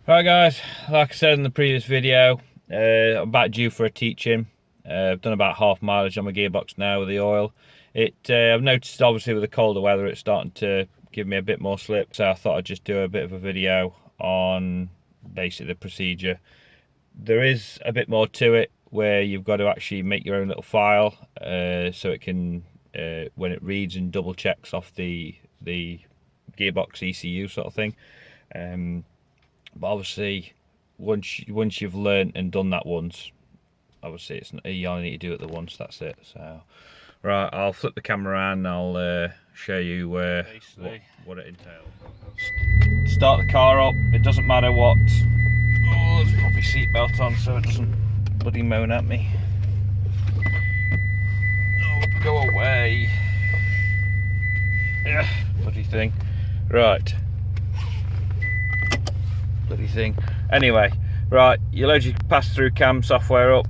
Right guys, like I said in the previous video, I'm about due for a teaching. I've done about half mileage on my gearbox now with the oil. I've noticed obviously with the colder weather it's starting to give me a bit more slip, so I thought I'd just do a bit of a video on basically the procedure. There is a bit more to it where you've got to actually make your own little file, so it can, when it reads and double checks off the gearbox ECU sort of thing. But obviously, once you've learnt and done that once, obviously you only need to do it the once. That's it. So, right, I'll flip the camera around. And I'll show you what it entails. Start the car up. It doesn't matter what. Oh, let's put my seatbelt on so it doesn't bloody moan at me. Oh, go away. Yeah, bloody thing. Right. Bloody thing. Anyway, right, you load your Passthru Can software up,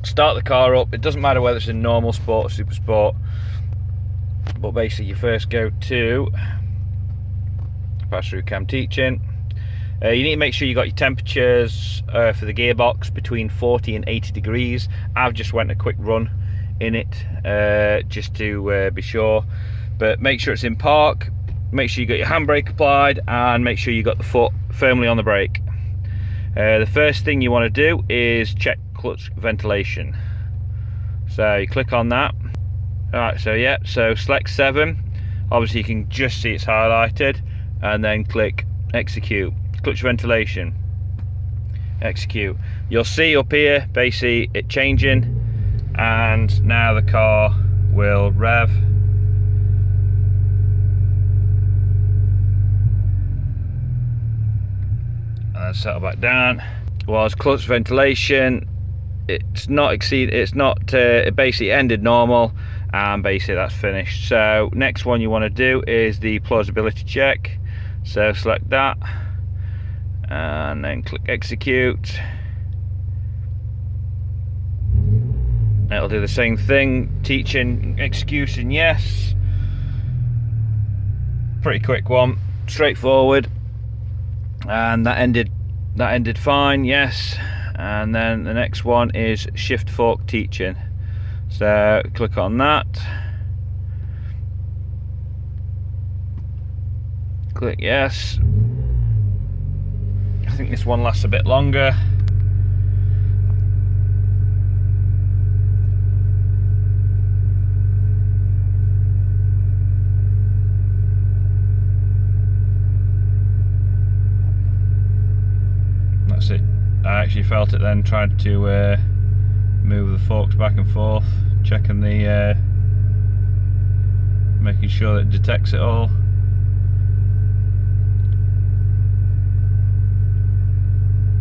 start the car up. It doesn't matter whether it's in normal sport or super sport, but basically you first go to Passthru Can Teaching. You need to make sure you got your temperatures for the gearbox between 40 and 80 degrees. I've just went a quick run in it just to be sure, but make sure it's in park. Make sure you got your handbrake applied and make sure you got the foot firmly on the brake. The first thing you want to do is check clutch ventilation. So you click on that. Alright, so yeah, so select 7. Obviously you can just see it's highlighted, and then click execute. Clutch ventilation. Execute. You'll see up here basically it changing, and now the car will rev. And settle back down. Whilst clutch ventilation, it basically ended normal, and basically that's finished. So next one you want to do is the plausibility check. So select that and then click execute. It'll do the same thing. Teaching, execution, yes. Pretty quick one, straightforward. And that ended fine, yes. And then the next one is shift fork teaching. So click on that, click yes. I think this one lasts a bit longer. That's it. I actually felt it then, tried to move the forks back and forth, checking the making sure that it detects it all.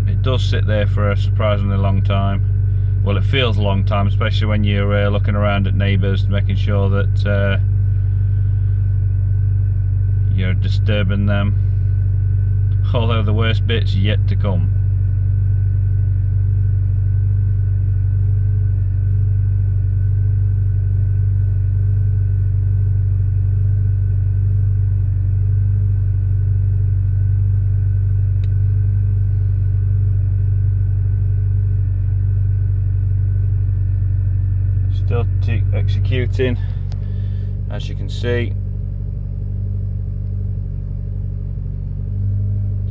It does sit there for a surprisingly long time. Well, it feels a long time, especially when you're looking around at neighbours, making sure that you're disturbing them, although the worst bit's yet to come. Still executing, as you can see,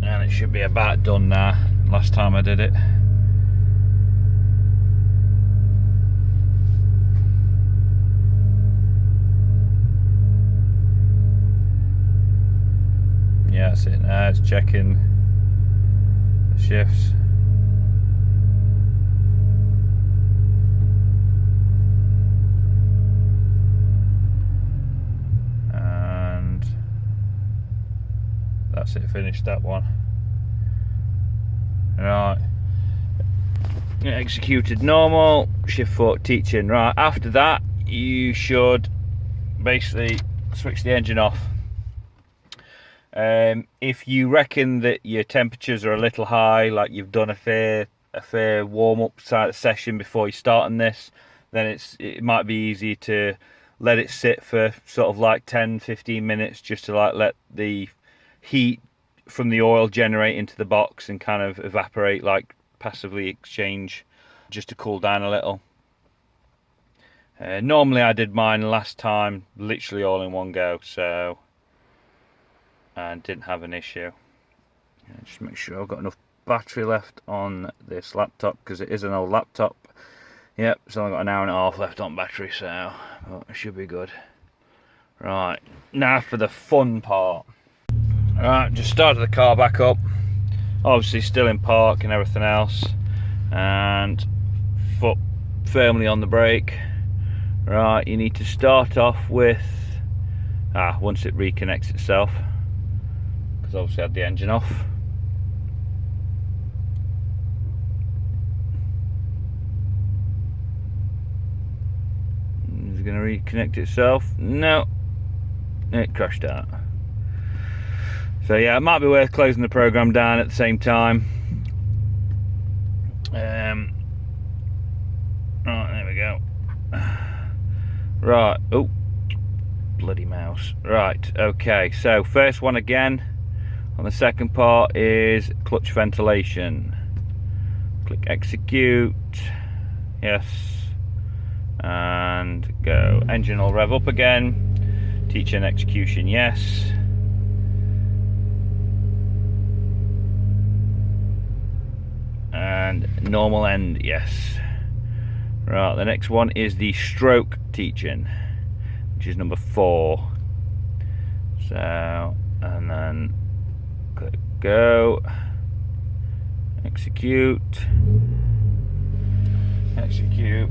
and it should be about done now. Last time I did it. Yeah, that's it now. It's checking the shifts. That's it, finished that one. Right, executed normal, shift fork teaching. Right, after that you should basically switch the engine off. If you reckon that your temperatures are a little high, like you've done a fair warm-up session before you starting this, then it might be easy to let it sit for sort of like 10-15 minutes, just to like let the heat from the oil generate into the box and kind of evaporate, like passively exchange, just to cool down a little. Normally I did mine last time literally all in one go, so, and didn't have an issue. Just make sure I've got enough battery left on this laptop, because it is an old laptop. Yep, it's only got an hour and a half left on battery, so it should be good. Right, now for the fun part. Right, just started the car back up, obviously still in park and everything else, and foot firmly on the brake. Right, you need to start off with, once it reconnects itself, because obviously I had the engine off. Is it going to reconnect itself? No, it crashed out. So yeah, it might be worth closing the program down at the same time. Right, there we go. Right, oh, bloody mouse. Right, okay, so first one again on the second part is clutch ventilation. Click execute, yes, and go. Engine will rev up again. Teach and execution, yes. And normal end, yes. Right, the next one is the stroke teaching, which is number 4. So, and then click go, execute, execute.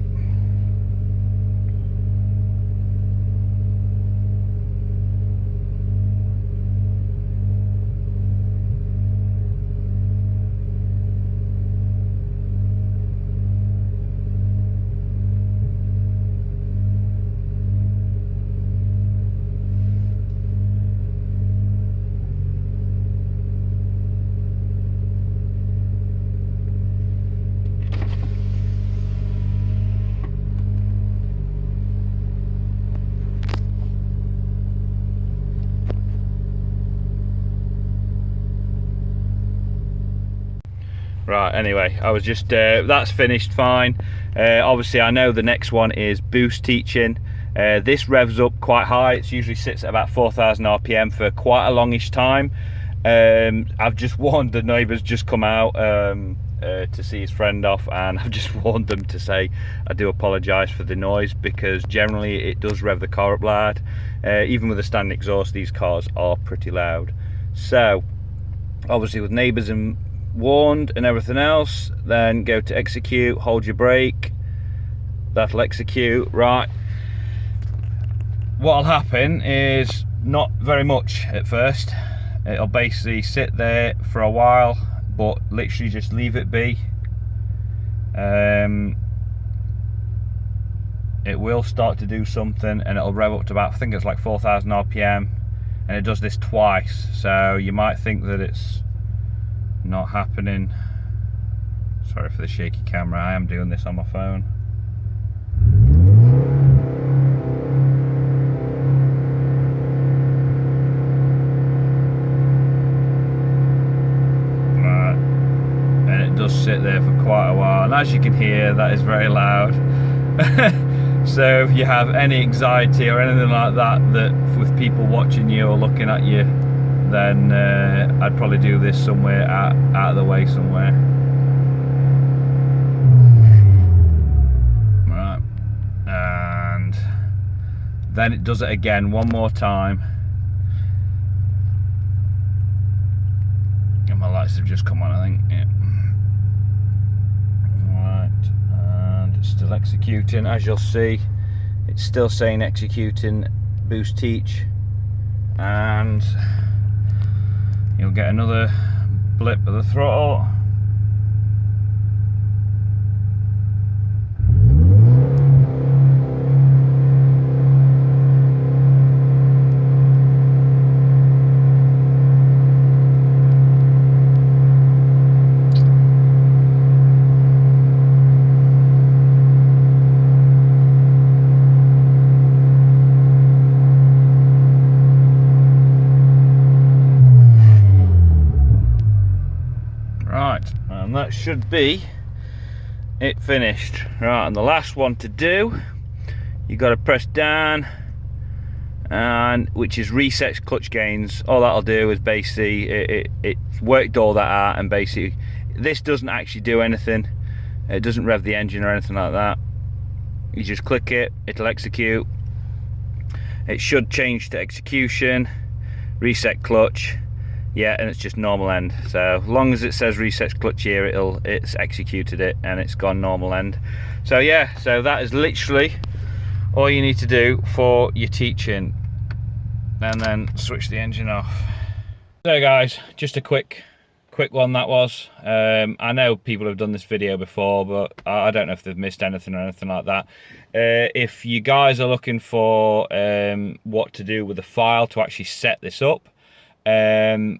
Right, anyway, I was just, that's finished fine. Obviously I know the next one is boost teaching. This revs up quite high. It usually sits at about 4,000 RPM for quite a longish time. I've just warned the neighbours just come out to see his friend off, and I've just warned them to say I do apologise for the noise, because generally it does rev the car up loud. Even with a standing exhaust, these cars are pretty loud. So obviously with neighbours and warned and everything else, then go to execute, hold your brake, that'll execute. Right, what'll happen is not very much at first. It'll basically sit there for a while, but literally just leave it be. It will start to do something, and it'll rev up to about, I think it's like 4,000 RPM, and it does this twice, so you might think that it's not happening. Sorry for the shaky camera, I am doing this on my phone. Right, and it does sit there for quite a while, and as you can hear, that is very loud. So if you have any anxiety or anything like that, with people watching you or looking at you, then I'd probably do this somewhere out of the way somewhere. Right, and then it does it again one more time, and my lights have just come on, I think. Yeah. Right, and it's still executing. As you'll see, it's still saying executing boost teach, and you'll get another blip of the throttle. Right, and that should be it finished. Right, and the last one to do, you got to press down, and which is reset clutch gains. All that'll do is basically it's worked all that out, and basically this doesn't actually do anything. It doesn't rev the engine or anything like that. You just click it, it'll execute. It should change to execution, reset clutch. Yeah, and it's just normal end. So long as it says reset clutch here, it's executed it and it's gone normal end. So yeah, so that is literally all you need to do for your teaching, and then switch the engine off. So guys, just a quick one that was. I know people have done this video before, but I don't know if they've missed anything or anything like that. If you guys are looking for what to do with the file to actually set this up, and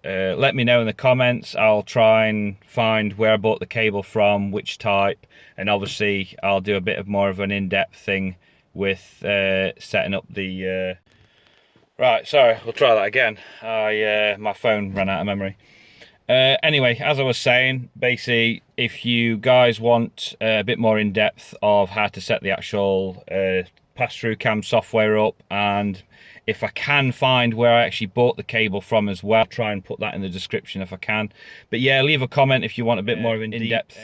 let me know in the comments. I'll try and find where I bought the cable from, which type, and obviously I'll do a bit of more of an in-depth thing with setting up the right, sorry, we'll try that again. My phone ran out of memory. Anyway, as I was saying, basically if you guys want a bit more in depth of how to set the actual Passthru Can software up, and if I can find where I actually bought the cable from as well, I'll try and put that in the description if I can. But yeah, leave a comment if you want a bit more of an in-depth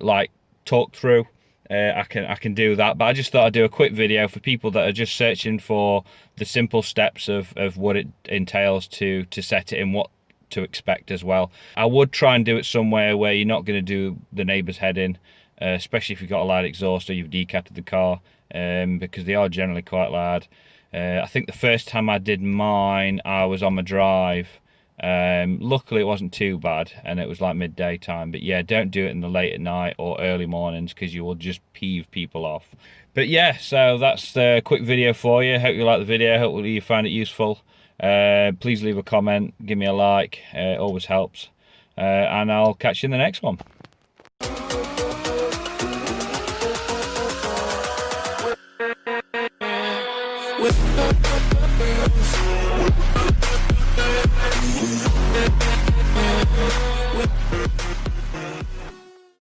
like talk through. I can do that, but I just thought I'd do a quick video for people that are just searching for the simple steps of what it entails to set it and what to expect as well. I would try and do it somewhere where you're not going to do the neighbour's head in, especially if you've got a loud exhaust or you've decatted the car, because they are generally quite loud. I think the first time I did mine, I was on my drive. Luckily it wasn't too bad, and it was like midday time. But yeah, don't do it in the late at night or early mornings, because you will just peeve people off. But yeah, so that's the quick video for you. Hope you like the video, hopefully you find it useful. Please leave a comment, give me a like, it always helps, and I'll catch you in the next one. With